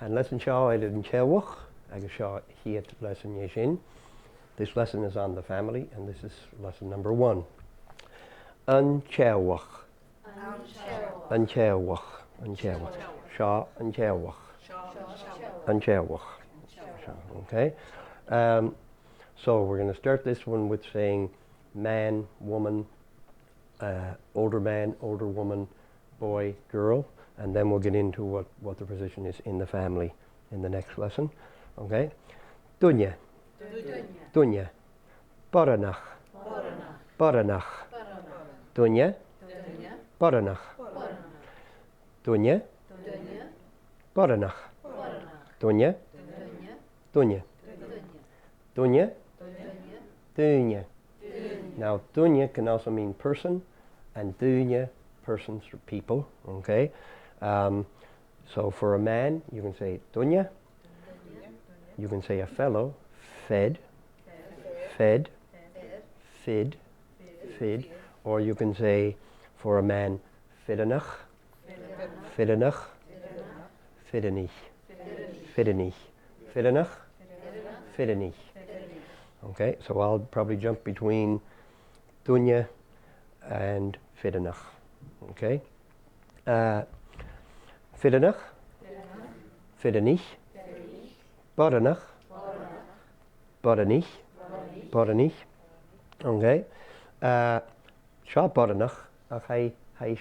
And lesson seo I did in Chelwach, agus seo hiat lesson yeshin. This lesson is on the family, and this is lesson number 1. An Chelwach. An Chelwach. An Chelwach. Seo an Chelwach. An Chelwach. Okay? So we're going to start this one with saying man, woman, older man, older woman, boy, girl, and then we'll get into what the position is in the family in the next lesson. Okay? Dunya. Dunya. Baranach. Baranach. Dunya. Baranach. Dunya. Baranach. Dunya. Dunya. Dunya. Dunya. Now, dunya can also mean person, and dunya, persons or people, okay? So for a man, you can say dunya. You can say a fellow, fed, fed, fid, fid. Or you can say for a man, fidanach, fidanach, fidanich, fidanich, fidanach, fidanich. Okay, so I'll probably jump between dunya and fidanach. Okay, fidanach, fidanich, baranach, baranich, baranich. Okay, sha baranach ach hai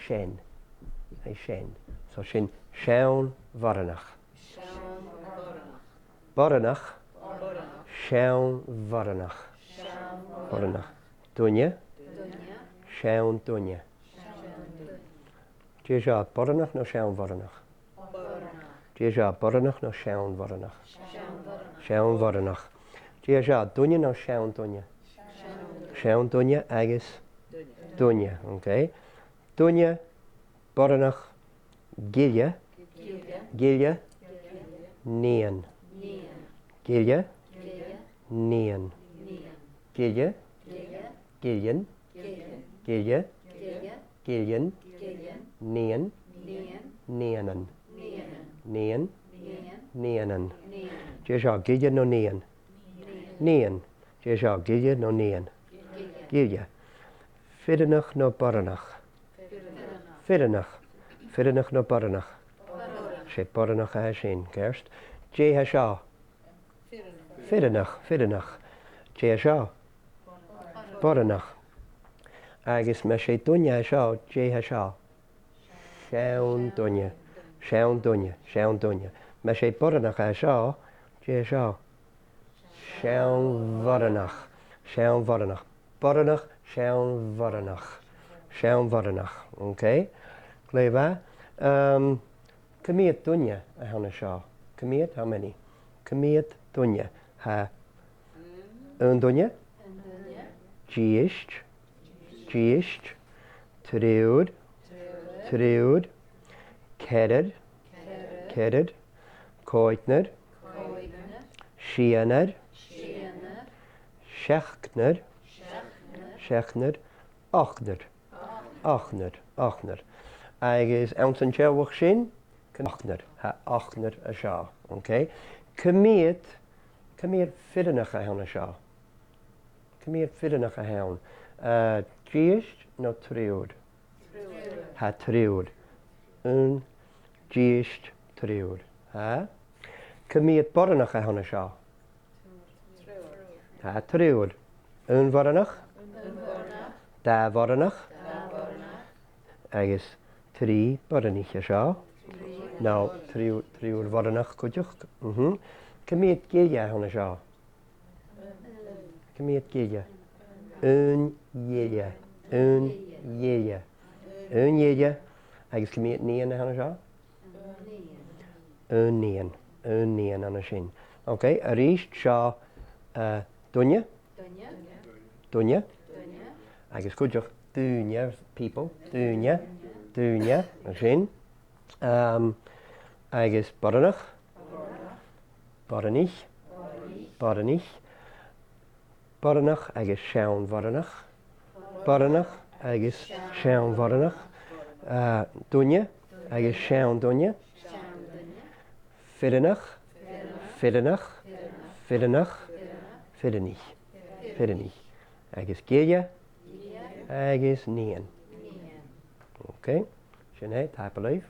shen, hai shen. So shin shaun varanach, baranach. Shaun varanach. Varanach. Dunya. Shaun dunya. Dieja baranach no shaun varanach. Dieja baranach no shaun varanach. Shaun varanach. Dieja dunya no shaun dunya. Shaun dunya agus dunya. Okay. Dunya baranach gilya. Gilya. Nian. Gilya. Nian. Gilya. Gillian. Gilya. Gillian. Nian. Nianan. Nian. Nianan. Jesha gilya no nian. Nian. Jesha gilya no nian. Gilya. Fidanach no baranach. Fidanach. Fidanach no baranach. She baranach hashin. Gerst. Jehasha. Fidanach, fidanach. Jehasha. Baranach. Agus me sé dunya sha, jehasha. Shaun dunya. Shaun dunya. Shaun dunya. Me sé baranach sha, jehasha. Shaun varanach. Shaun varanach. Baranach, shaun varanach. Shaun varanach. Okay? Gleva. Kamiat dunya ahana sha. Kamiat, how many? Kamiat dunya. Ha. Dunya. Giist. Giist. Treud. Treud. Kedded. Kedded. Koitner. Shianed. Schechner. Schechner. Achner. Achner. Achner. Agus ounce and chelwach shin. Achner. Ha achner a sha. Okay? Kamiat. Kamiat fidanach a haun a sha. Kamiat fidanach a haun. Giist no treud. Ha treud. Giist treud. Ha? Kamiat baranach a haun a sha. Ha treud. Varanach. Da varanach. Agus tri baranich a sha. Now treud varanach kudjuch. Kamiat gilya honna sha. Kamiat gilya. Gilya. Gilya. Gilya. Agus kamiat nian honna sha. Nian. Nian honna shin. Okay, arish sha dunya. Dunya. Agus kudjuch dunya people. Dunya. Dunya shin. Agus baranach. Baranich. Baranich. Baranach agus shaun varanach. Baranach agus shaun varanach. Dunya agus shaun dunya. Fiddenach, Fiddenach, Fiddenach, Fiddenich, Fiddenich. Agus Geia, agus Nien. Okay, Sinead, type of life.